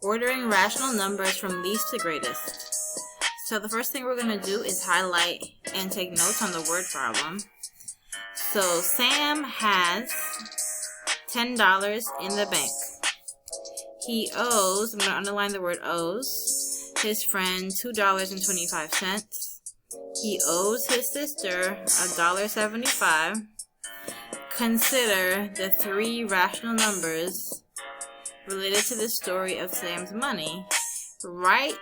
Ordering rational numbers from least to greatest. So the first thing we're going to do is highlight and take notes on the word problem. So Sam has $10 in the bank. He owes, I'm going to underline the word owes, his friend $2.25. He owes his sister $1.75. Consider the 3 rational numbers related to the story of Sam's money. Write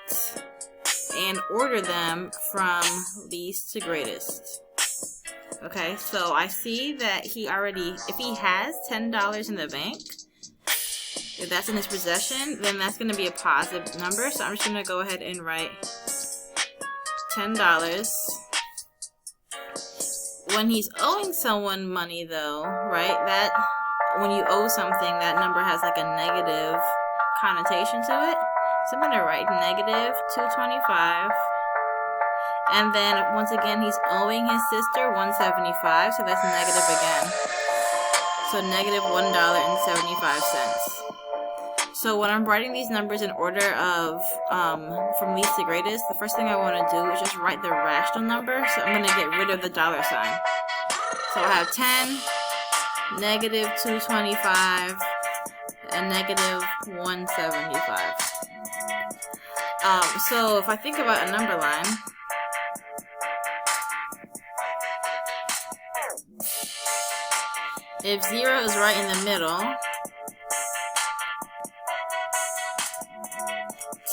and order them from least to greatest. Okay, so I see that if he has $10 in the bank, if that's in his possession, then that's going to be a positive number. So I'm just going to go ahead and write $10. When he's owing someone money though, right, that when you owe something, that number has like a negative connotation to it. So I'm going to write negative $2.25. And then once again, he's owing his sister $1.75, so that's negative again. So negative $1.75. So when I'm writing these numbers in order of from least to greatest, the first thing I want to do is just write the rational number. So I'm going to get rid of the dollar sign. So I have 10, negative $2.25, and negative $1.75. So if I think about a number line, if 0 is right in the middle,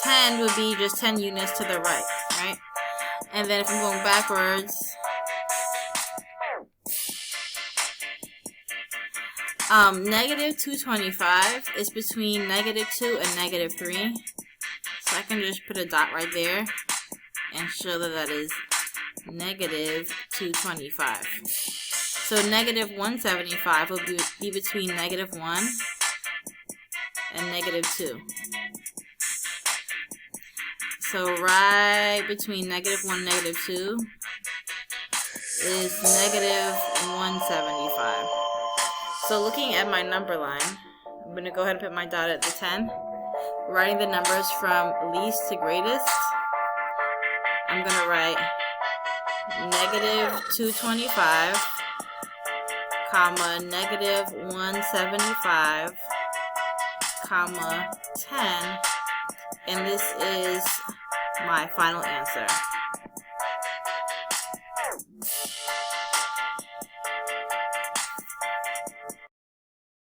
10 would be just 10 units to the right? And then if I'm going backwards, negative $2.25 is between negative 2 and negative 3. So I can just put a dot right there and show that that is negative $2.25. So negative $1.75 will be between negative 1 and negative 2. So right between negative 1 and negative 2 is negative $1.75. So looking at my number line, I'm going to go ahead and put my dot at the 10. Writing the numbers from least to greatest, I'm going to write negative $2.25, comma, negative $1.75, comma, 10, and this is my final answer.